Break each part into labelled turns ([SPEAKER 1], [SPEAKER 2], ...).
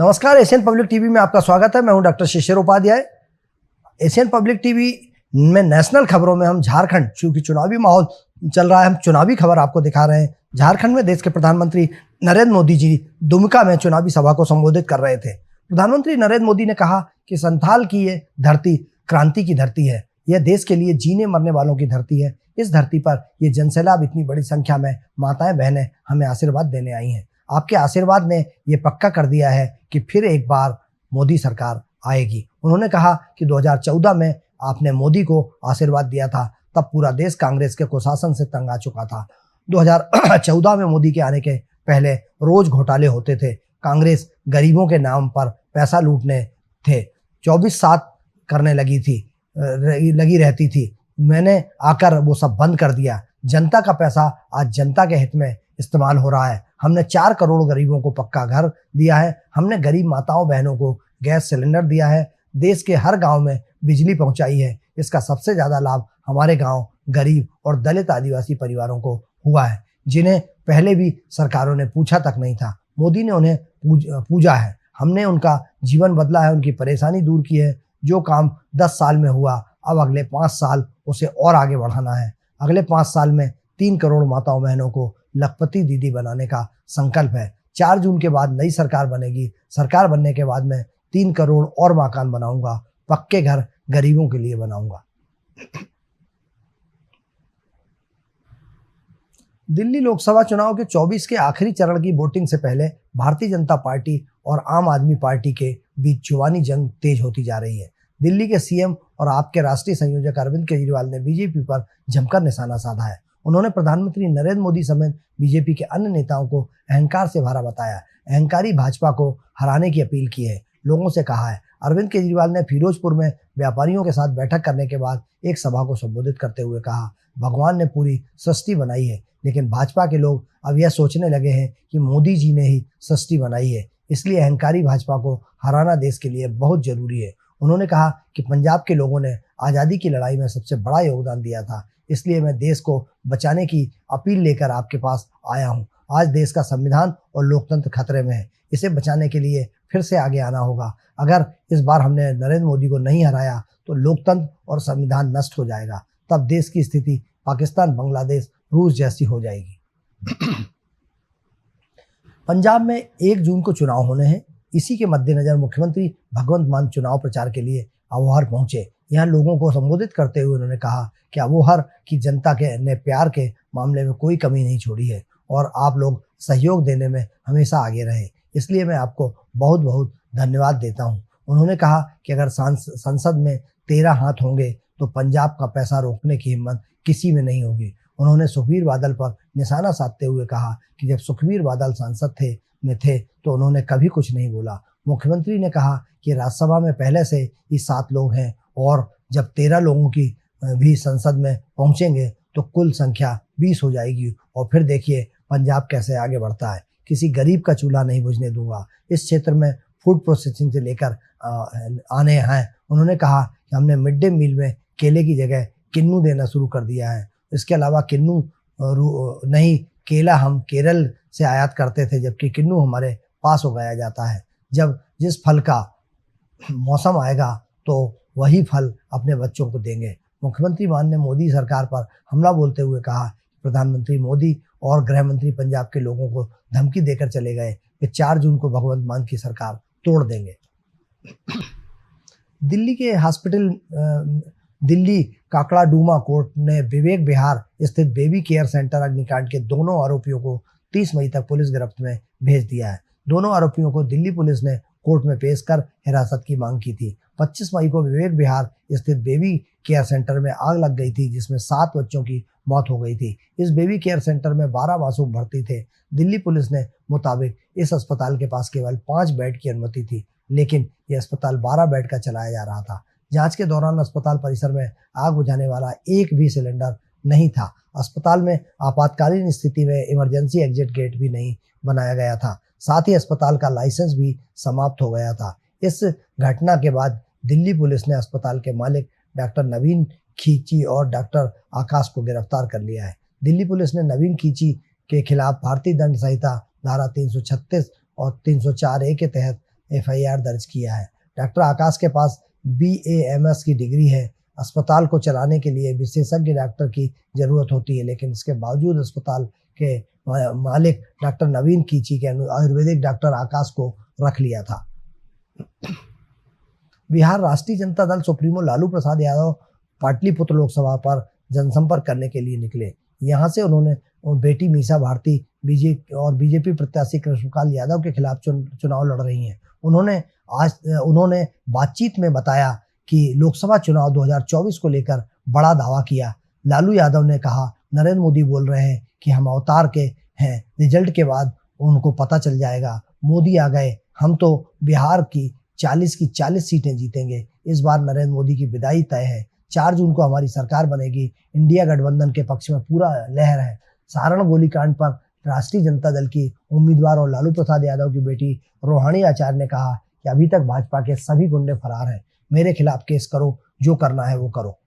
[SPEAKER 1] नमस्कार, Asian public TV में आपका स्वागत है। मैं हूं डॉक्टर शिशिर उपाध्याय। एशियन पब्लिक टीवी में नेशनल खबरों में हम झारखंड, चूंकि चुनावी माहौल चल रहा है, हम चुनावी खबर आपको दिखा रहे हैं। झारखंड में देश के प्रधानमंत्री नरेंद्र मोदी जी दुमका में चुनावी सभा को संबोधित कर रहे थे। प्रधानमंत्री नरेंद्र मोदी ने कहा कि संथाल की ये धरती क्रांति की धरती है। यह देश के लिए जीने मरने वालों की धरती है। इस धरती पर ये जनसैलाब इतनी बड़ी संख्या में माताएं बहनें हमें आशीर्वाद देने आई हैं। आपके आशीर्वाद ने ये पक्का कर दिया है कि फिर एक बार मोदी सरकार आएगी। उन्होंने कहा कि 2014 में आपने मोदी को आशीर्वाद दिया था, तब पूरा देश कांग्रेस के कुशासन से तंग आ चुका था। 2014 में मोदी के आने के पहले रोज घोटाले होते थे। कांग्रेस गरीबों के नाम पर पैसा लूटने थे, 24/7 करने लगी रहती थी। मैंने आकर वो सब बंद कर दिया। जनता का पैसा आज जनता के हित में इस्तेमाल हो रहा है। हमने 4 करोड़ गरीबों को पक्का घर दिया है। हमने गरीब माताओं बहनों को गैस सिलेंडर दिया है। देश के हर गांव में बिजली पहुंचाई है। इसका सबसे ज्यादा लाभ हमारे गांव गरीब और दलित आदिवासी परिवारों को हुआ है, जिन्हें पहले भी सरकारों ने पूछा तक नहीं था। मोदी ने उन्हें पूजा है। हमने उनका जीवन बदला है, उनकी परेशानी दूर की है। जो काम 10 साल में हुआ, अब अगले 5 साल उसे और आगे बढ़ाना है। अगले 5 साल में 3 करोड़ माताओं बहनों को लखपति दीदी बनाने का संकल्प है। 4 जून के बाद नई सरकार बनेगी। सरकार बनने के बाद मैं 3 करोड़ और मकान बनाऊंगा, पक्के घर गरीबों के लिए बनाऊंगा। दिल्ली लोकसभा चुनाव के 24 के आखिरी चरण की वोटिंग से पहले भारतीय जनता पार्टी और आम आदमी पार्टी के बीच जुबानी जंग तेज होती जा रही है। दिल्ली के सीएम और आपके राष्ट्रीय संयोजक अरविंद केजरीवाल ने बीजेपी पर जमकर निशाना साधा है। उन्होंने प्रधानमंत्री नरेंद्र मोदी समेत बीजेपी के अन्य नेताओं को अहंकार से भरा बताया। अहंकारी भाजपा को हराने की अपील की है, लोगों से कहा है। अरविंद केजरीवाल ने फिरोजपुर में व्यापारियों के साथ बैठक करने के बाद एक सभा को संबोधित करते हुए कहा, भगवान ने पूरी सृष्टि बनाई है, लेकिन भाजपा के लोग अब यह सोचने लगे हैं कि मोदी जी ने ही सृष्टि बनाई है। इसलिए अहंकारी भाजपा को हराना देश के लिए बहुत जरूरी है। उन्होंने कहा कि पंजाब के लोगों ने आज़ादी की लड़ाई में सबसे बड़ा योगदान दिया था, इसलिए मैं देश को बचाने की अपील लेकर आपके पास आया हूं। आज देश का संविधान और लोकतंत्र खतरे में है। इसे बचाने के लिए फिर से आगे आना होगा। अगर इस बार हमने नरेंद्र मोदी को नहीं हराया तो लोकतंत्र और संविधान नष्ट हो जाएगा। तब देश की स्थिति पाकिस्तान, बांग्लादेश, रूस जैसी हो जाएगी। पंजाब में 1 जून को चुनाव होने हैं। इसी के मद्देनजर मुख्यमंत्री भगवंत मान चुनाव प्रचार के लिए अबोहर पहुंचे। यहाँ लोगों को संबोधित करते हुए उन्होंने कहा कि अबोहर की जनता के ने प्यार के मामले में कोई कमी नहीं छोड़ी है और आप लोग सहयोग देने में हमेशा आगे रहे, इसलिए मैं आपको बहुत बहुत धन्यवाद देता हूँ। उन्होंने कहा कि अगर संसद में 13 हाथ होंगे तो पंजाब का पैसा रोकने की हिम्मत किसी में नहीं होगी। उन्होंने सुखबीर बादल पर निशाना साधते हुए कहा कि जब सुखबीर बादल सांसद थे तो उन्होंने कभी कुछ नहीं बोला। मुख्यमंत्री ने कहा कि राज्यसभा में पहले से ही 7 लोग हैं और जब 13 लोगों की भी संसद में पहुंचेंगे तो कुल संख्या 20 हो जाएगी और फिर देखिए पंजाब कैसे आगे बढ़ता है। किसी गरीब का चूल्हा नहीं बुझने दूंगा। इस क्षेत्र में फूड प्रोसेसिंग से लेकर आने हैं। उन्होंने कहा कि हमने मिड डे मील में केले की जगह किन्नू देना शुरू कर दिया है। इसके अलावा किन्नू नहीं, केला हम केरल से आयात करते थे, जबकि किन्नू हमारे पास उगाया जाता है। जब जिस फल का मौसम आएगा तो वही फल अपने बच्चों को देंगे। मुख्यमंत्री मान ने मोदी सरकार पर हमला बोलते हुए कहा, प्रधानमंत्री मोदी और गृह मंत्री पंजाब के लोगों को धमकी देकर चले गए कि 4 जून को भगवंत मान की सरकार तोड़ देंगे। दिल्ली काकड़ाडूमा कोर्ट ने विवेक विहार स्थित बेबी केयर सेंटर अग्निकांड के दोनों आरोपियों को 30 मई तक पुलिस गिरफ्त में भेज दिया है। दोनों आरोपियों को दिल्ली पुलिस ने कोर्ट में पेश कर हिरासत की मांग की थी। 25 मई को विवेक विहार स्थित बेबी केयर सेंटर में आग लग गई थी, जिसमें 7 बच्चों की मौत हो गई थी। इस बेबी केयर सेंटर में 12 मासूम भर्ती थे। दिल्ली पुलिस ने मुताबिक इस अस्पताल के पास केवल 5 बेड की अनुमति थी, लेकिन यह अस्पताल 12 बेड का चलाया जा रहा था। जांच के दौरान अस्पताल परिसर में आग बुझाने वाला एक भी सिलेंडर नहीं था। अस्पताल में आपातकालीन स्थिति में इमरजेंसी एग्जिट गेट भी नहीं बनाया गया था। साथ ही अस्पताल का लाइसेंस भी समाप्त हो गया था। इस घटना के बाद दिल्ली पुलिस ने अस्पताल के मालिक डॉक्टर नवीन खींची और डॉक्टर आकाश को गिरफ्तार कर लिया है। दिल्ली पुलिस ने नवीन खींची के खिलाफ भारतीय दंड संहिता धारा 336 और 304A के तहत FIR दर्ज किया है। डॉक्टर आकाश के पास BAMS की डिग्री है। अस्पताल को चलाने के लिए विशेषज्ञ डॉक्टर की ज़रूरत होती है, लेकिन इसके बावजूद अस्पताल के मालिक डॉक्टर नवीन कीची के आयुर्वेदिक डॉक्टर आकाश को रख लिया था। बिहार राष्ट्रीय जनता दल सुप्रीमो लालू प्रसाद यादव पाटलिपुत्र लोकसभा पर जनसंपर्क करने के लिए निकले। यहाँ से उन्होंने बेटी मीसा भारती बीजेपी प्रत्याशी कृष्णपाल यादव के खिलाफ चुनाव लड़ रही हैं। उन्होंने बातचीत में बताया कि लोकसभा चुनाव 2024 को लेकर बड़ा दावा किया। लालू यादव ने कहा, नरेंद्र मोदी बोल रहे हैं कि हम अवतार के हैं, रिजल्ट के बाद उनको पता चल जाएगा। मोदी आ गए, हम तो बिहार की 40 सीटें जीतेंगे। इस बार नरेंद्र मोदी की विदाई तय है। 4 जून को हमारी सरकार बनेगी। इंडिया गठबंधन के पक्ष में पूरा लहर है। सारण गोलीकांड पर राष्ट्रीय जनता दल की उम्मीदवार और लालू प्रसाद यादव की बेटी रोहाणी आचार्य ने कहा कि अभी तक भाजपा के सभी गुंडे फरार हैं। मेरे खिलाफ केस करो, जो करना है वो करो।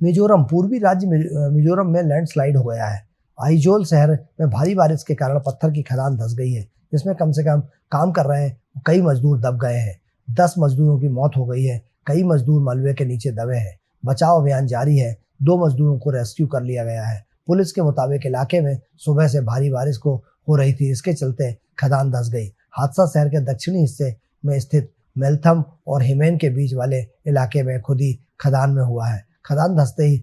[SPEAKER 1] मिजोरम पूर्वी राज्य मिजोरम में लैंडस्लाइड हो गया है। आइजोल शहर में भारी बारिश के कारण पत्थर की खदान धंस गई है, जिसमें कम से कम काम कर रहे कई मजदूर दब गए हैं। 10 मजदूरों की मौत हो गई है। कई मजदूर मलबे के नीचे दबे हैं। बचाव अभियान जारी है। 2 मजदूरों को रेस्क्यू कर लिया गया है। पुलिस के मुताबिक इलाके में सुबह से भारी बारिश हो रही थी, इसके चलते खदान धंस गई। हादसा शहर के दक्षिणी हिस्से में स्थित मेलथम और हिमेन के बीच वाले इलाके में खुदी खदान में हुआ है। खदान धंसते ही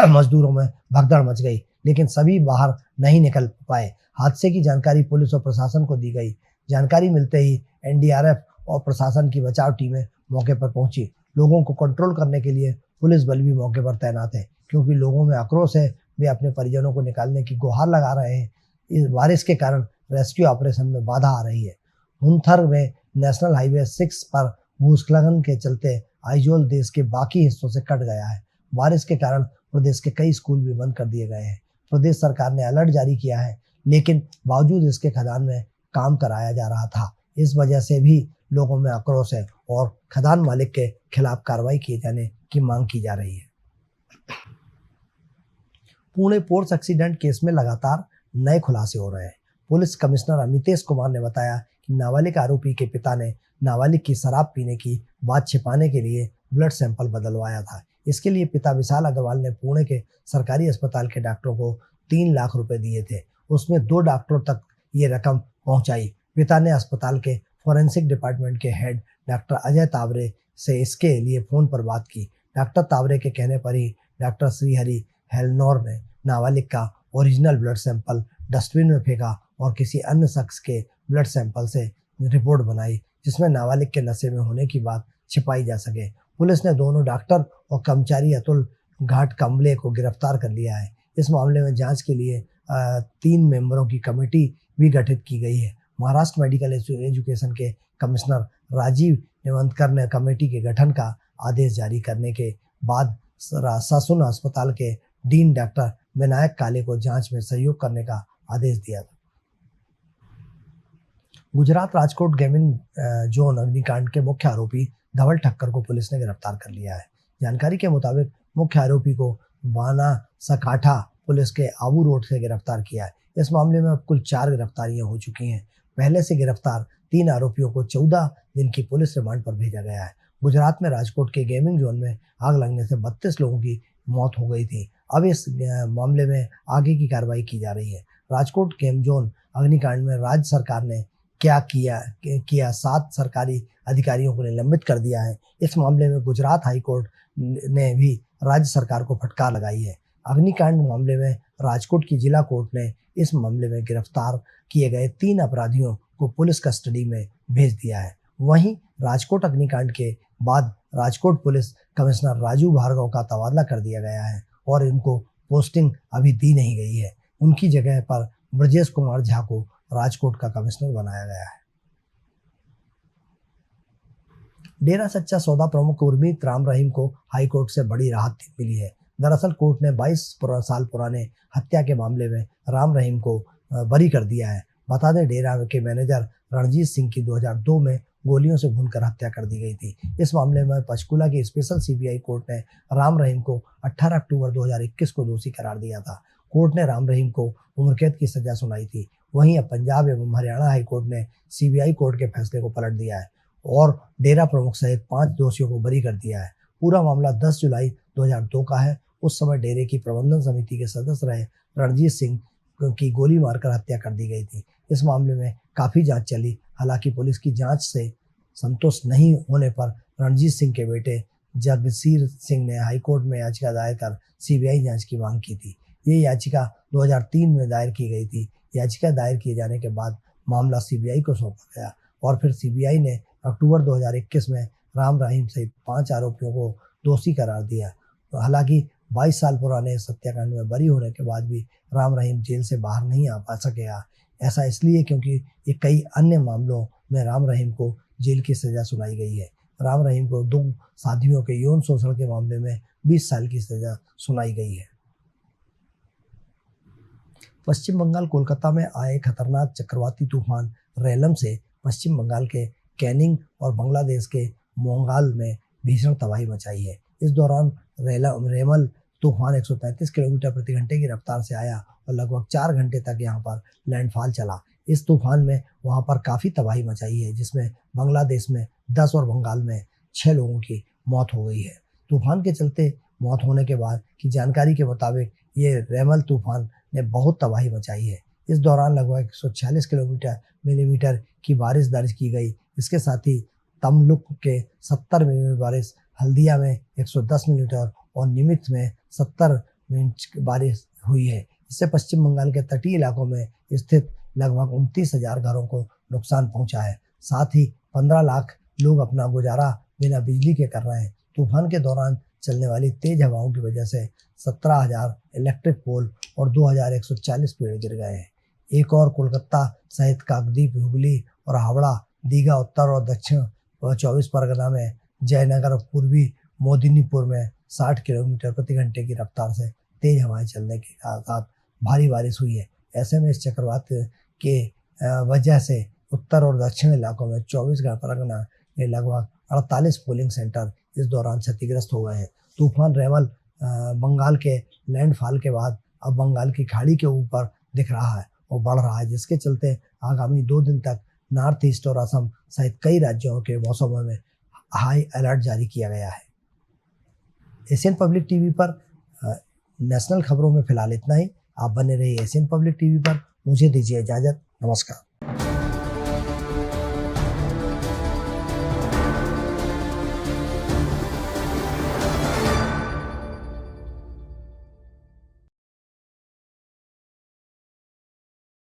[SPEAKER 1] मजदूरों में भगदड़ मच गई, लेकिन सभी बाहर नहीं निकल पाए। हादसे की जानकारी पुलिस और प्रशासन को दी गई। जानकारी मिलते ही NDRF और प्रशासन की बचाव टीमें मौके पर पहुंची। लोगों को कंट्रोल करने के लिए पुलिस बल भी मौके पर तैनात है, क्योंकि लोगों में आक्रोश है। वे अपने परिजनों को निकालने की गुहार लगा रहे हैं। इस बारिश के कारण रेस्क्यू ऑपरेशन में बाधा आ रही है। हुनथर में नेशनल हाईवे 6 पर भूस्खलन के चलते आइजोल देश के बाकी हिस्सों से कट गया है। बारिश के कारण प्रदेश के कई स्कूल भी बंद कर दिए गए हैं। प्रदेश सरकार ने अलर्ट जारी किया है, लेकिन बावजूद इसके खदान में काम कराया जा रहा था। इस वजह से भी लोगों में आक्रोश है और खदान मालिक के खिलाफ कार्रवाई किए जाने की मांग की जा रही है। पुणे पोर्ट्स एक्सीडेंट केस में लगातार नए खुलासे हो रहे हैं। पुलिस कमिश्नर अमितेश कुमार ने बताया कि नाबालिग आरोपी के पिता ने नाबालिग की शराब पीने की बात छिपाने के लिए ब्लड सैंपल बदलवाया था। इसके लिए पिता विशाल अग्रवाल ने पुणे के सरकारी अस्पताल के डॉक्टरों को 3 लाख रुपए दिए थे। उसमें 2 डॉक्टरों तक ये रकम पहुंचाई। पिता ने अस्पताल के फॉरेंसिक डिपार्टमेंट के हेड डॉक्टर अजय तावरे से इसके लिए फ़ोन पर बात की। डॉक्टर तावरे के कहने पर ही डॉक्टर श्रीहरि हेलनोर ने नाबालिग का ओरिजिनल ब्लड सैंपल डस्टबिन में फेंका और किसी अन्य शख्स के ब्लड सैंपल से रिपोर्ट बनाई, जिसमें नाबालिग के नशे में होने की बात छिपाई जा सके। पुलिस ने दोनों डॉक्टर और कर्मचारी अतुल घाट कांबले को गिरफ्तार कर लिया है। इस मामले में जांच के लिए 3 मेंबरों की कमेटी भी गठित की गई है। महाराष्ट्र मेडिकल एजुकेशन के कमिश्नर राजीव निवंतकर ने कमेटी के गठन का आदेश जारी करने के बाद सासुन अस्पताल के डीन डॉक्टर विनायक काले को जांच में सहयोग करने का आदेश दिया था। गुजरात राजकोट गेमिंग जोन अग्निकांड के मुख्य आरोपी धवल ठक्कर को पुलिस ने गिरफ्तार कर लिया है। जानकारी के मुताबिक मुख्य आरोपी को बनासकाठा पुलिस के आबू रोड से गिरफ्तार किया है। इस मामले में अब कुल 4 गिरफ्तारियां हो चुकी हैं। पहले से गिरफ्तार 3 आरोपियों को 14 दिन की पुलिस रिमांड पर भेजा गया है। गुजरात में राजकोट के गेमिंग जोन में आग लगने से 32 लोगों की मौत हो गई थी। अब इस मामले में आगे की कार्रवाई की जा रही है। राजकोट गेम जोन अग्निकांड में राज्य सरकार ने क्या किया 7 सरकारी अधिकारियों को निलंबित कर दिया है। इस मामले में गुजरात हाई कोर्ट ने भी राज्य सरकार को फटकार लगाई है। अग्निकांड मामले में राजकोट की जिला कोर्ट ने इस मामले में गिरफ्तार किए गए 3 अपराधियों को पुलिस कस्टडी में भेज दिया है। वहीं राजकोट अग्निकांड के बाद राजकोट पुलिस कमिश्नर राजू भार्गव का तबादला कर दिया गया है और इनको पोस्टिंग अभी दी नहीं गई है। उनकी जगह पर ब्रजेश कुमार झा को राजकोट का कमिश्नर बनाया गया है। डेरा सच्चा सौदा प्रमुख उर्मित राम रहीम को हाईकोर्ट से बड़ी राहत मिली है। दरअसल कोर्ट ने 22 साल पुराने हत्या के मामले में राम रहीम को बरी कर दिया है। बता दें, डेरा के मैनेजर रणजीत सिंह की 2002 में गोलियों से भूनकर हत्या कर दी गई थी। इस मामले में पंचकुला की स्पेशल CBI कोर्ट ने राम रहीम को 18 अक्टूबर 2021 को दोषी करार दिया था। कोर्ट ने राम रहीम को उम्रकैद की सजा सुनाई थी। वहीं अब पंजाब एवं हरियाणा हाईकोर्ट ने सीबीआई कोर्ट के फैसले को पलट दिया है और डेरा प्रमुख सहित 5 दोषियों को बरी कर दिया है। पूरा मामला 10 जुलाई 2002 का है। उस समय डेरे की प्रबंधन समिति के सदस्य रहे रणजीत सिंह की गोली मारकर हत्या कर दी गई थी। इस मामले में काफ़ी जांच चली। हालांकि पुलिस की जांच से संतुष्ट नहीं होने पर रणजीत सिंह के बेटे जगसीर सिंह ने हाईकोर्ट में याचिका दायर कर सीबीआई जांच की मांग की थी। ये याचिका 2003 में दायर की गई थी। याचिका दायर किए जाने के बाद मामला सीबीआई को सौंपा गया और फिर सीबीआई ने अक्टूबर 2021 में राम रहीम सहित 5 आरोपियों को दोषी करार दिया। तो हालांकि 22 साल पुराने इस हत्याकांड में बरी होने के बाद भी राम रहीम जेल से बाहर नहीं आ पा सके। ऐसा इसलिए क्योंकि ये कई अन्य मामलों में राम रहीम को जेल की सजा सुनाई गई है। राम रहीम को 2 साथियों के यौन शोषण के मामले में 20 साल की सजा सुनाई गई है। पश्चिम बंगाल कोलकाता में आए खतरनाक चक्रवाती तूफान रेलम से पश्चिम बंगाल के कैनिंग और बांग्लादेश के मोंगाल में भीषण तबाही मचाई है। इस दौरान रेमल तूफान 133 किलोमीटर प्रति घंटे की रफ्तार से आया और लगभग 4 घंटे तक यहाँ पर लैंडफॉल चला। इस तूफान में वहाँ पर काफ़ी तबाही मचाई है, जिसमें बांग्लादेश में 10 और बंगाल में 6 लोगों की मौत हो गई है। तूफान के चलते मौत होने के बाद की जानकारी के मुताबिक ये रेमल तूफान ने बहुत तबाही मचाई है। इस दौरान लगभग 146 मिलीमीटर की बारिश दर्ज की गई। इसके साथ ही तमलुक के 70 मिलीमीटर बारिश, हल्दिया में 110 मिलीमीटर और निमित में 70 मिलीमीटर बारिश हुई है। इससे पश्चिम बंगाल के तटीय इलाकों में स्थित लगभग 29,000 घरों को नुकसान पहुंचा है। साथ ही 15 लाख लोग अपना गुजारा बिना बिजली के कर रहे हैं। तूफान के दौरान चलने वाली तेज हवाओं की वजह से 17,000 इलेक्ट्रिक पोल और 2,140 पेड़ गिर गए हैं। एक और कोलकाता सहित काकद्वीप, हुगली और हावड़ा, दीघा उत्तर और दक्षिण 24 परगना में, जयनगर और पूर्वी मोदिनीपुर में 60 किलोमीटर प्रति घंटे की रफ्तार से तेज हवाएं चलने के साथ भारी बारिश हुई है। ऐसे में इस चक्रवात के वजह से उत्तर और दक्षिण इलाकों में 24 परगना में लगभग 48 पोलिंग सेंटर इस दौरान क्षतिग्रस्त हो गए हैं। तूफान रेमल बंगाल के लैंडफॉल के बाद अब बंगाल की खाड़ी के ऊपर दिख रहा है और बढ़ रहा है, जिसके चलते आगामी 2 दिन तक नॉर्थ ईस्ट और असम सहित कई राज्यों के मौसमों में हाई अलर्ट जारी किया गया है। एशियन पब्लिक टीवी पर नेशनल खबरों में फिलहाल इतना ही। आप बने रहिए एशियन पब्लिक टीवी पर। मुझे दीजिए इजाज़त। नमस्कार।